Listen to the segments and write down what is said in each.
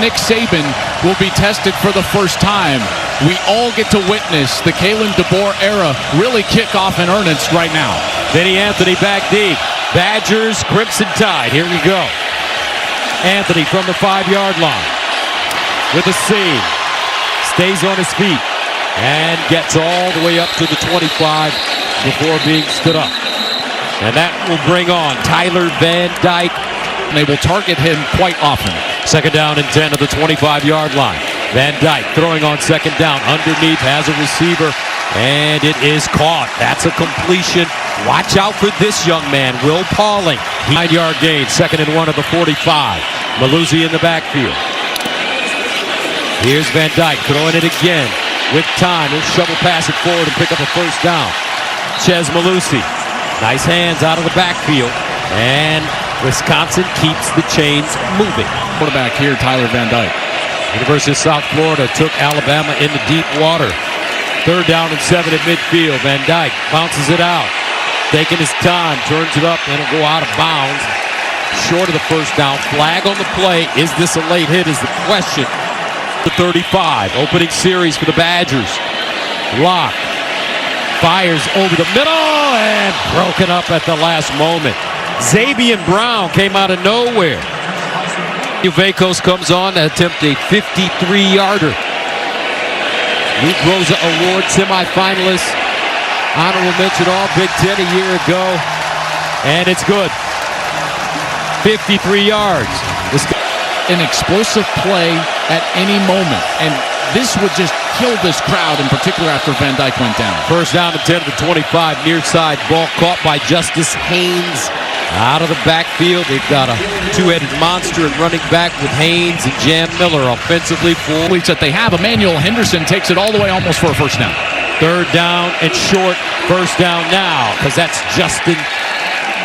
Nick Saban will be tested for the first time. We all get to witness the Kalen DeBoer era really kick off in earnest right now. Vinny Anthony back deep. Badgers, Crimson Tide. Here we go. Anthony from the 5-yard line with a seam. Stays on his feet and gets all the way up to the 25 before being stood up. And that will bring on Tyler Van Dyke. They will target him quite often. Second down and 10 at the 25-yard line. Van Dyke throwing on second down. Underneath has a receiver, and it is caught. That's a completion. Watch out for this young man, Will Pauling. 9-yard gain, 2nd and 1 at the 45. Maluzzi in the backfield. Here's Van Dyke throwing it again. With time, he'll shovel pass it forward and pick up a first down. Chez Maluzzi. Nice hands out of the backfield. And Wisconsin keeps the chains moving. Quarterback here, Tyler Van Dyke. University of South Florida took Alabama into deep water. 3rd down and 7 at midfield. Van Dyke bounces it out. Taking his time, turns it up, and it'll go out of bounds. Short of the first down. Flag on the play. Is this a late hit is the question. The 35. Opening series for the Badgers. Locke fires over the middle and broken up at the last moment. Xavier Brown came out of nowhere. Uvekos comes on to attempt a 53-yarder. Luke Rosa Award semifinalist. Honorable mention all Big Ten a year ago. And it's good. 53 yards. An explosive play at any moment. And this would just kill this crowd, in particular after Van Dyke went down. First down and 10 to the 25. Near side ball caught by Justice Haynes. Out of the backfield, they've got a two-headed monster and running back with Haynes and Jam Miller offensively. That they have. Emmanuel Henderson takes it all the way almost for a first down. 3rd down and short. First down now, because that's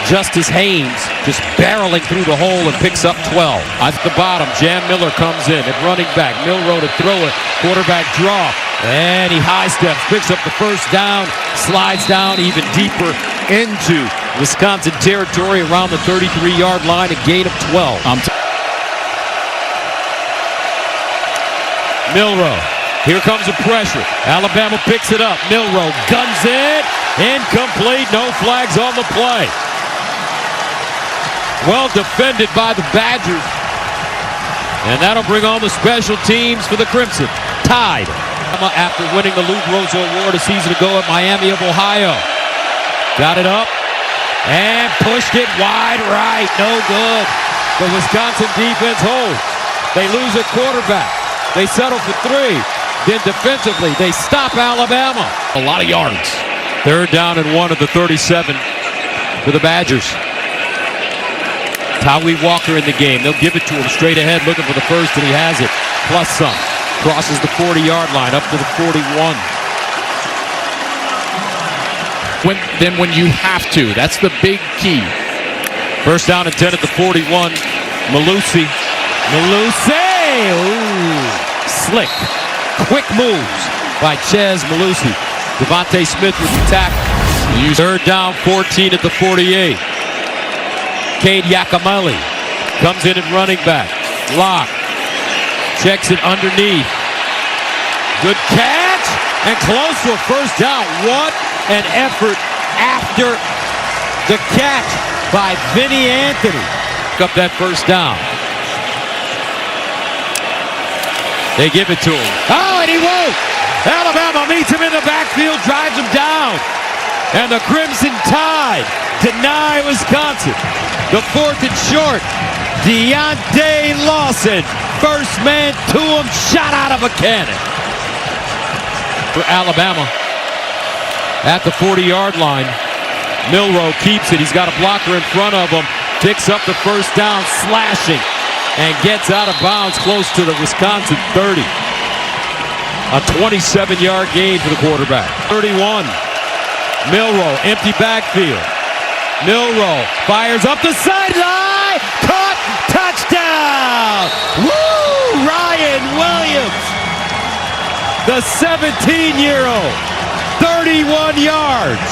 Justice Haynes just barreling through the hole and picks up 12. At the bottom, Jam Miller comes in at running back. Milroe to throw it. Quarterback draw. And he high steps, picks up the first down, slides down even deeper into Wisconsin territory around the 33-yard line, a gain of 12. Milroe. Here comes the pressure. Alabama picks it up. Milroe guns it. Incomplete. No flags on the play. Well defended by the Badgers. And that'll bring on the special teams for the Crimson Tide. After winning the Luke Rosa Award a season ago at Miami of Ohio. Got it up and pushed it wide right. No good. The Wisconsin defense holds. They lose a quarterback. They settle for 3. Then defensively, they stop Alabama. A lot of yards. 3rd down and 1 at the 37 for the Badgers. Tawee Walker in the game. They'll give it to him straight ahead, looking for the first, and he has it. Plus some. Crosses the 40-yard line up to the 41. When you have to. That's the big key. First down and 10 at the 41. Maluzzi. Ooh. Slick. Quick moves by Chez Maluzzi. Devontae Smith with the tackle. 3rd down, 14 at the 48. Cade Yakamali comes in at running back. Locke checks it underneath. Good catch and close to a first down. What an effort after the catch by Vinny Anthony. Up that first down. They give it to him. Oh, and he won't. Alabama meets him in the backfield, drives him down. And the Crimson Tide deny Wisconsin. The 4th and short. Deontay Lawson. First man to him, shot out of a cannon. For Alabama. At the 40-yard line. Milroe keeps it. He's got a blocker in front of him. Picks up the first down, slashing. And gets out of bounds close to the Wisconsin 30. A 27-yard gain for the quarterback. 31. Milroe, empty backfield. Milroe fires up the sideline. Caught. Touchdown. Woo! Ryan Williams. The 17-year-old. 31 yards.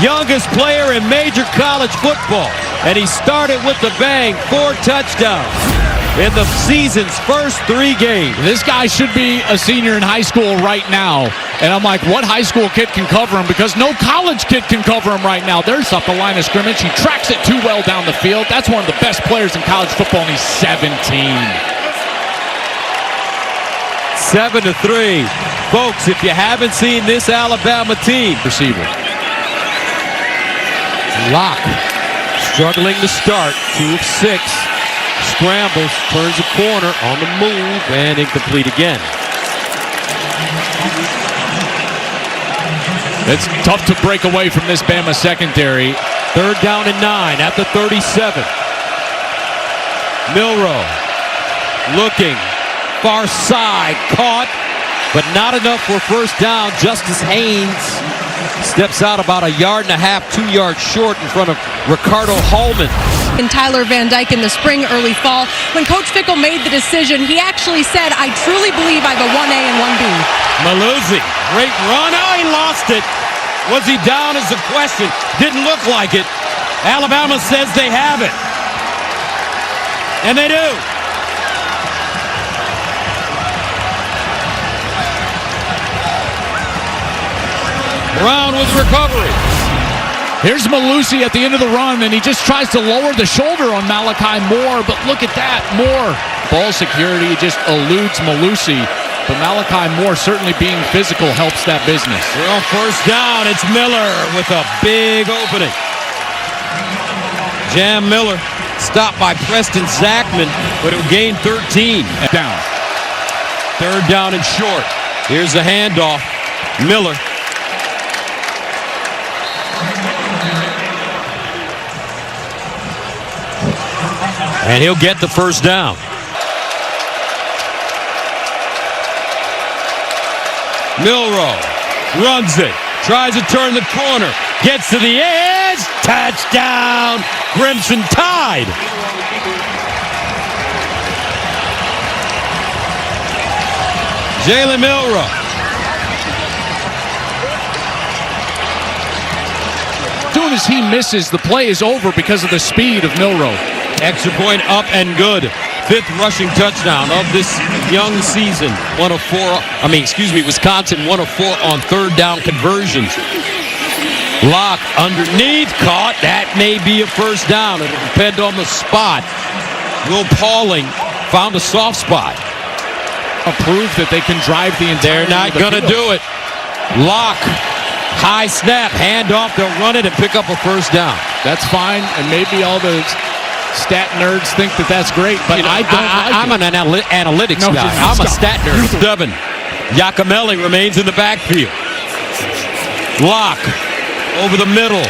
youngest player in major college football. And he started with the bang, 4 touchdowns in the season's first 3 games. This guy should be a senior in high school right now. And I'm like, what high school kid can cover him? Because no college kid can cover him right now. There's up the line of scrimmage. He tracks it too well down the field. That's one of the best players in college football, and he's 17. 7-3. Folks, if you haven't seen this Alabama team. Receiver. Locke struggling to start. 2 of 6. Scrambles, turns a corner on the move, and incomplete again. It's tough to break away from this Bama secondary. 3rd down and 9 at the 37. Milroe looking, far side, caught, but not enough for 1st down. Justice Haynes steps out about 1.5 yards, 2 yards short in front of Ricardo Hallman. And Tyler Van Dyke in the spring, early fall. When Coach Fickle made the decision, he actually said, I truly believe I have a 1A and 1B. Maluzzi, great run. Oh, he lost it. Was he down is the question. Didn't look like it. Alabama says they have it. And they do. Brown with recovery. Here's Maluzzi at the end of the run, and he just tries to lower the shoulder on Malachi Moore, but look at that. Moore, ball security, just eludes Maluzzi. But Malachi Moore certainly being physical helps that business. Well, 1st down, it's Miller with a big opening. Jam Miller stopped by Preston Zachman, but it would gain 13. Down. 3rd down and short. Here's the handoff. Miller. And he'll get the 1st down. Milroe runs it, tries to turn the corner, gets to the edge, touchdown, Crimson Tide. Jalen Milroe. As soon as he misses, the play is over because of the speed of Milroe. Extra point up and good. 5th rushing touchdown of this young season. Wisconsin 1 of 4 on 3rd down conversions. Locke underneath, caught. That may be a 1st down. It'll depend on the spot. Will Pauling found a soft spot. Prove that they can drive the entire. They're not going to do it. Locke, high snap, handoff. They'll run it and pick up a 1st down. That's fine, and maybe all the stat nerds think that that's great, but I'm an analytics guy. I'm a stat nerd. 7. Giacomelli remains in the backfield. Locke over the middle.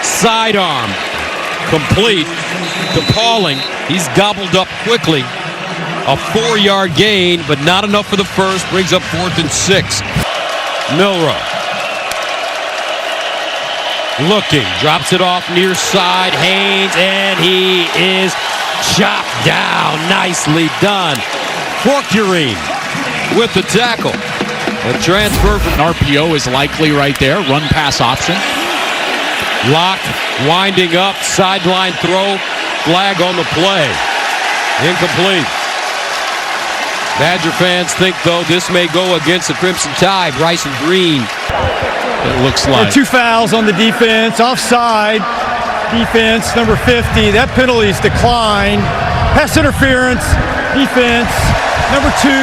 Sidearm. Complete to Pauling. He's gobbled up quickly. A 4-yard gain, but not enough for the 1st. Brings up 4th and 6. Milroe. Looking, drops it off near side, Haynes, and he is chopped down. Nicely done. Forcurine with the tackle. A transfer from RPO is likely right there. Run-pass option. Locke winding up, sideline throw, flag on the play. Incomplete. Badger fans think, though, this may go against the Crimson Tide. Bryson Green. It looks like 2 fouls on the defense, offside, defense, number 50. That penalty's declined. Pass interference, defense, number 2,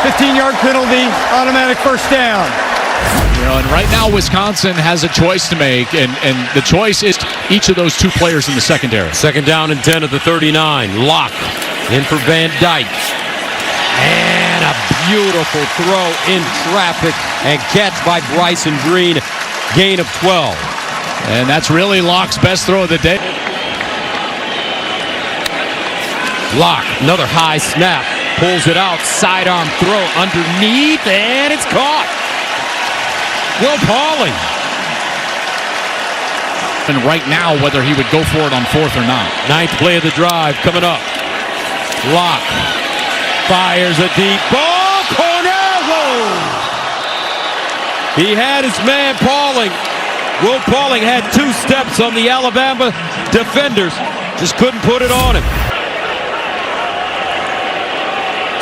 15-yard penalty, automatic 1st down. And right now Wisconsin has a choice to make, and the choice is each of those 2 players in the secondary. 2nd down and 10 at the 39. Locke in for Van Dyke. And a beautiful throw in traffic and catch by Bryson Green. Gain of 12. And that's really Locke's best throw of the day. Locke, another high snap. Pulls it out. Sidearm throw underneath. And it's caught. Will Pauling. And right now, whether he would go for it on 4th or not. 9th play of the drive coming up. Locke fires a deep ball. Corner. Whoa. He had his man Pauling. Will Pauling had 2 steps on the Alabama defenders. Just couldn't put it on him.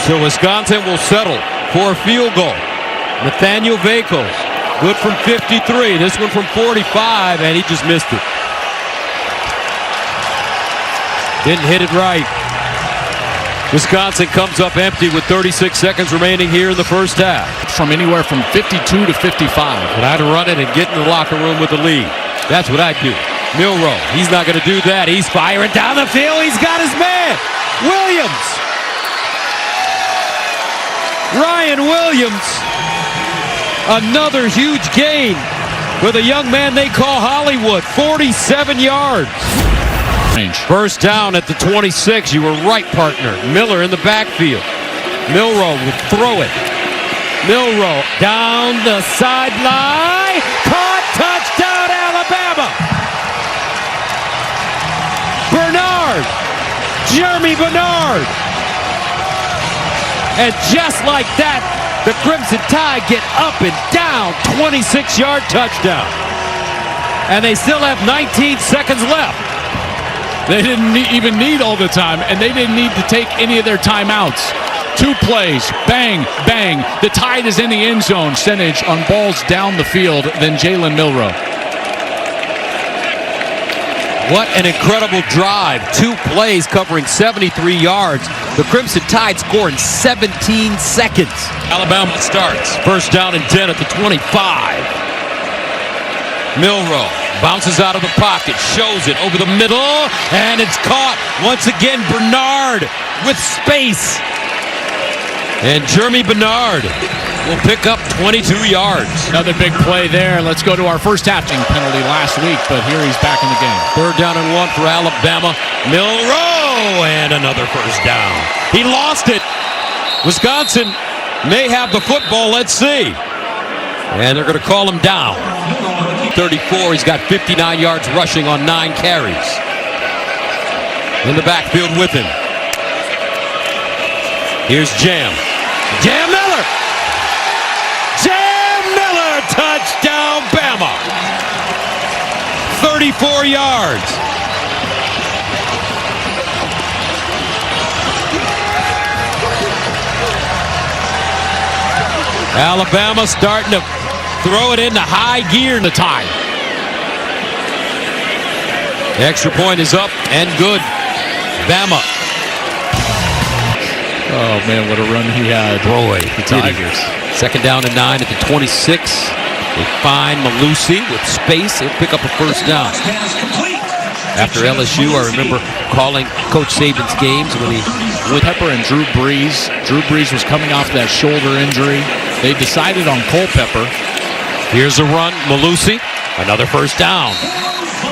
So Wisconsin will settle for a field goal. Nathaniel Vacos, good from 53. This one from 45, and he just missed it. Didn't hit it right. Wisconsin comes up empty with 36 seconds remaining here in the first half. From anywhere from 52 to 55. And I'd run it and get in the locker room with the lead. That's what I'd do. Milroe, he's not going to do that. He's firing down the field. He's got his man, Williams. Ryan Williams, another huge gain for the young man they call Hollywood, 47 yards. First down at the 26. You were right, partner. Miller in the backfield. Milroe will throw it. Milroe down the sideline. Caught, touchdown, Alabama. Bernard. Jeremy Bernard. And just like that, the Crimson Tide get up and down. 26-yard touchdown. And they still have 19 seconds left. They didn't even need all the time, and they didn't need to take any of their timeouts. 2 plays, bang, bang. The Tide is in the end zone percentage on balls down the field than Jalen Milroe. What an incredible drive. 2 plays covering 73 yards. The Crimson Tide score in 17 seconds. Alabama starts. First down and 10 at the 25. Milroe bounces out of the pocket, shows it over the middle, and it's caught. Once again, Bernard with space. And Jeremy Bernard will pick up 22 yards. Another big play there. Let's go to our first half penalty last week, but here he's back in the game. Third down and 1 for Alabama. Milroe, and another first down. He lost it. Wisconsin may have the football. Let's see. And they're going to call him down. 34, he's got 59 yards rushing on 9 carries. In the backfield with him. Here's Jam. Jam Miller! Jam Miller! Touchdown, Bama! 34 yards. Alabama starting to throw it into high gear in the Tide. The extra point is up and good. Bama. Oh, man, what a run he had. Boy, the Tigers. Second down and 9 at the 26. They find Malusi with space. He'll pick up a first down. After LSU, I remember calling Coach Saban's games when he with Pepper and Drew Brees. Drew Brees was coming off that shoulder injury. They decided on Culpepper. Here's a run, Malusi. Another first down.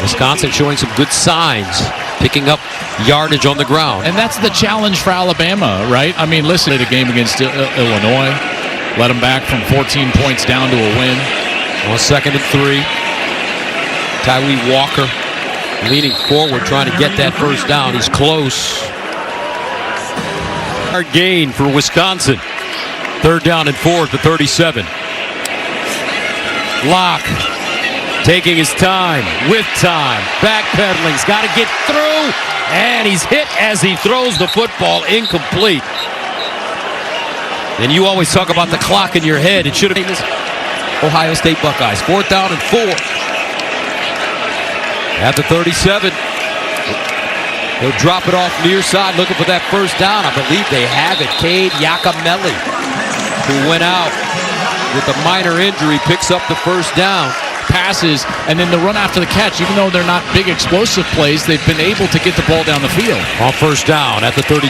Wisconsin showing some good signs, picking up yardage on the ground. And that's the challenge for Alabama, right? I mean, listen to the game against Illinois. Let them back from 14 points down to a win. On 2nd and 3. Tyree Walker leaning forward, trying to get that first down. He's close. Hard gain for Wisconsin. Third down and 4 at the 37. Locke taking his time, with time, backpedaling. He's got to get through, and he's hit as he throws the football, incomplete. And you always talk about the clock in your head. It should have been this Ohio State Buckeyes. 4th down and 4. At the 37. He'll drop it off near side, looking for that first down. I believe they have it. Cade Yacamelli, who went out with a minor injury, picks up the first down. Passes, and then the run after the catch, even though they're not big explosive plays, they've been able to get the ball down the field. On first down at the 32.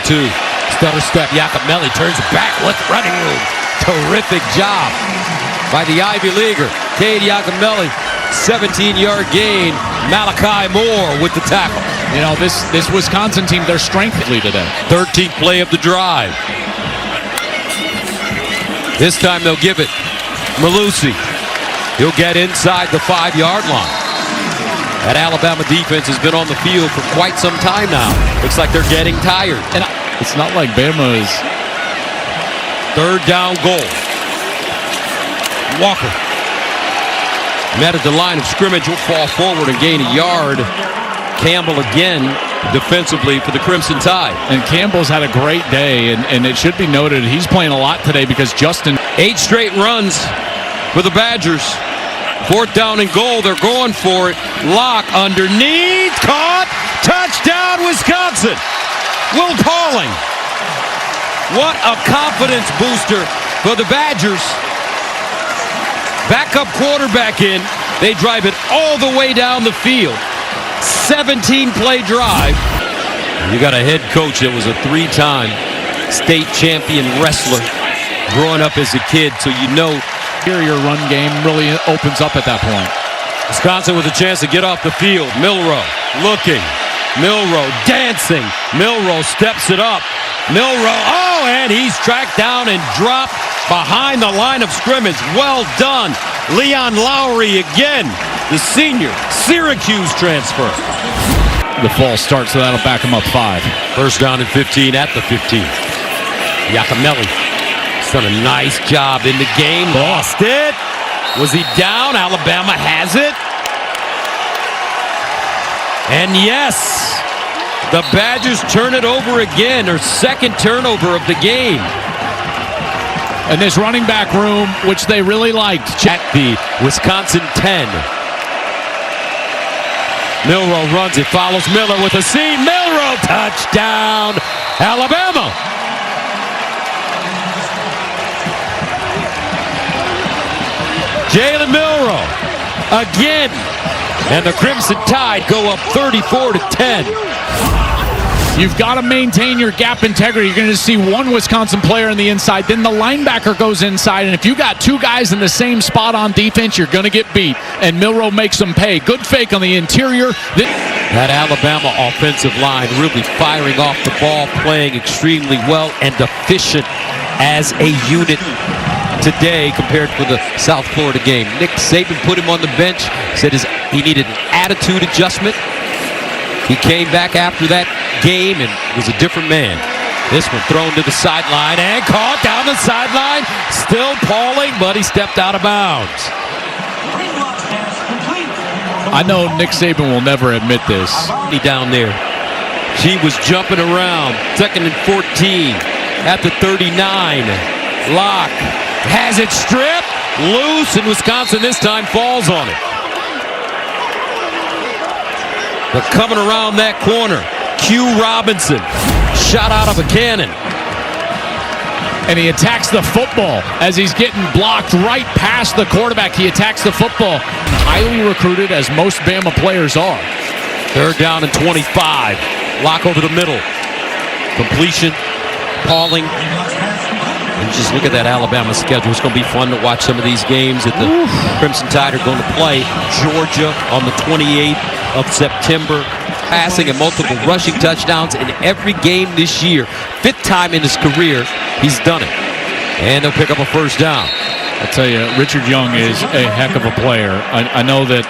Stutter step, Yacamelli turns back with running room. Terrific job by the Ivy Leaguer. Cade Yacamelli, 17-yard gain. Malachi Moore with the tackle. You know, this Wisconsin team, they're strengthfully today. 13th play of the drive. This time they'll give it. Malusi. He'll get inside the 5-yard line. That Alabama defense has been on the field for quite some time now. Looks like they're getting tired. And it's not like Bama is. Third down goal. Walker. Met at the line of scrimmage, will fall forward and gain a yard. Campbell again defensively for the Crimson Tide. And Campbell's had a great day, and it should be noted he's playing a lot today because Justin. 8 straight runs for the Badgers. 4th down and goal. They're going for it. Locke underneath. Caught. Touchdown, Wisconsin. Will Pauling. What a confidence booster for the Badgers. Backup quarterback in. They drive it all the way down the field. 17-play drive. You got a head coach that was a 3-time state champion wrestler growing up as a kid, so you know Your run game really opens up at that point. Wisconsin with a chance to get off the field. Milroe looking. Milroe dancing. Milroe steps it up. Milroe, oh, and he's tracked down and dropped behind the line of scrimmage. Well done. Leon Lowry again, the senior Syracuse transfer. The false start, so that'll back him up 5. 1st down and 15 at the 15. Iacomelli has done a nice job in the game. Lost it. Was he down? Alabama has it. And yes, the Badgers turn it over again, their 2nd turnover of the game. And this running back room, which they really liked. At the Wisconsin 10. Milroe runs it, follows Miller with a seam. Milroe, touchdown, Alabama. Jalen Milroe again. And the Crimson Tide go up 34-10. You've got to maintain your gap integrity. You're going to see one Wisconsin player on the inside, then the linebacker goes inside, and if you got 2 guys in the same spot on defense, you're going to get beat. And Milroe makes them pay. Good fake on the interior. That Alabama offensive line really firing off the ball, playing extremely well and efficient as a unit today compared to the South Florida game. Nick Saban put him on the bench, said he needed an attitude adjustment. He came back after that game and was a different man. This one thrown to the sideline and caught down the sideline. Still Pauling, but he stepped out of bounds. I know Nick Saban will never admit this. He down there. She was jumping around. 2nd and 14 at the 39. Locke has it stripped. Loose, and Wisconsin this time falls on it. But coming around that corner, Q Robinson, shot out of a cannon. And he attacks the football as he's getting blocked right past the quarterback. He attacks the football. Highly recruited, as most Bama players are. 3rd down and 25. Lock over the middle. Completion. Pauling. And just look at that Alabama schedule. It's going to be fun to watch some of these games that the Crimson Tide are going to play. Georgia on the 28th of September, passing and multiple rushing touchdowns in every game this year. 5th time in his career he's done it. And they'll pick up a 1st down. I tell you, Richard Young is a heck of a player. I know that.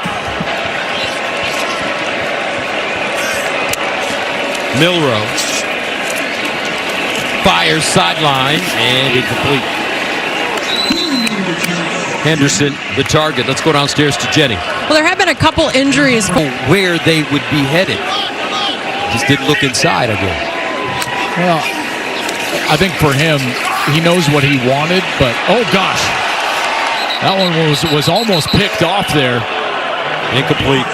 Milroe fires sideline and incomplete. Henderson, the target. Let's go downstairs to Jenny. Well, there have been a couple injuries. Where they would be headed. Just didn't look inside, I guess. Well, I think for him, he knows what he wanted, but oh gosh, that one was almost picked off there. Incomplete.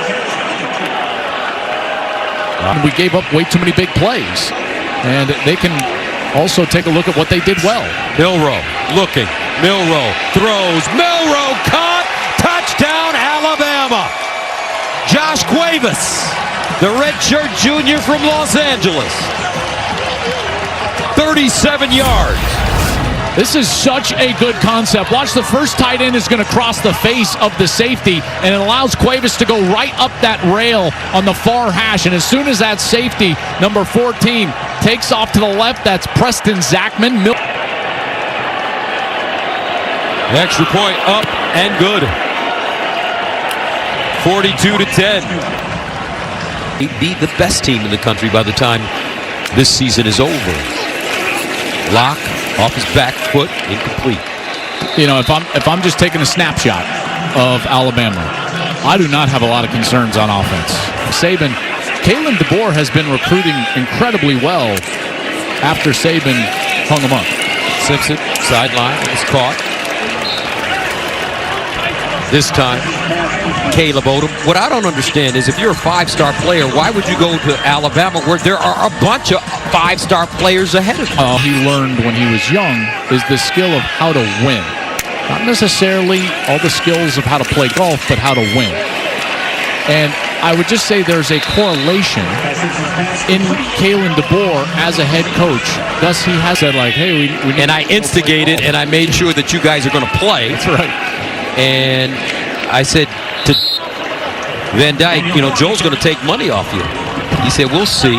We gave up way too many big plays, and they can also take a look at what they did well. Milroe looking. Milroe throws. Milroe caught. Touchdown, Alabama. Josh Cuevas, the redshirt junior from Los Angeles. 37 yards. This is such a good concept. Watch, the first tight end is going to cross the face of the safety, and it allows Cuevas to go right up that rail on the far hash. And as soon as that safety, number 14, takes off to the left, that's Preston Zachman. Extra point up and good. 42-10. He'd be the best team in the country by the time this season is over. Locke off his back foot, incomplete. You know, if I'm just taking a snapshot, of Alabama. I do not have a lot of concerns on offense. Kalen DeBoer has been recruiting incredibly well after Saban hung him up. Simpson, sideline, was caught. This time, Caleb Odom. What I don't understand is if you're a five-star player, why would you go to Alabama where there are a bunch of five-star players ahead of you? All he learned when he was young is the skill of how to win. Not necessarily all the skills of how to play golf, but how to win. And I would just say there's a correlation in Kalen DeBoer as a head coach. Thus, he has said, like, hey, we and I instigated and I made sure that you guys are going to play. That's right. And I said to Van Dyke, you know, Joel's going to take money off you. He said, we'll see.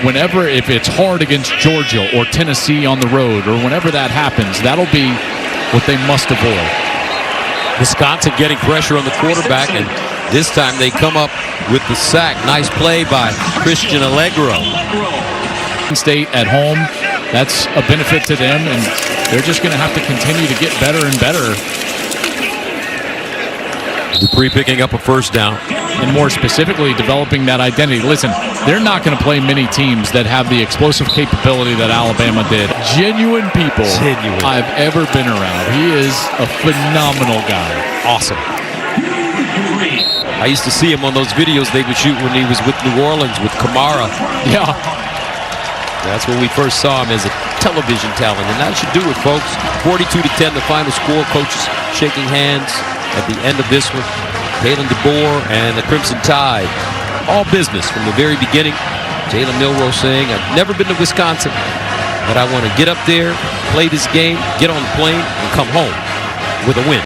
Whenever, if it's hard against Georgia or Tennessee on the road, or whenever that happens, that'll be what they must avoid. Wisconsin getting pressure on the quarterback, and this time they come up with the sack. Nice play by Christian Allegro. State at home, that's a benefit to them, and they're just going to have to continue to get better and better. Dupree picking up a first down. And more specifically, developing that identity. Listen, they're not going to play many teams that have the explosive capability that Alabama did. Genuine people I've ever been around. He is a phenomenal guy. Awesome. I used to see him on those videos they would shoot when he was with New Orleans with Kamara. Yeah. That's when we first saw him as a television talent. And that should do it, folks. 42-10, the final score. Coaches shaking hands at the end of this one. Jalen DeBoer and the Crimson Tide. All business from the very beginning. Jalen Milroe saying, I've never been to Wisconsin, but I want to get up there, play this game, get on the plane, and come home with a win.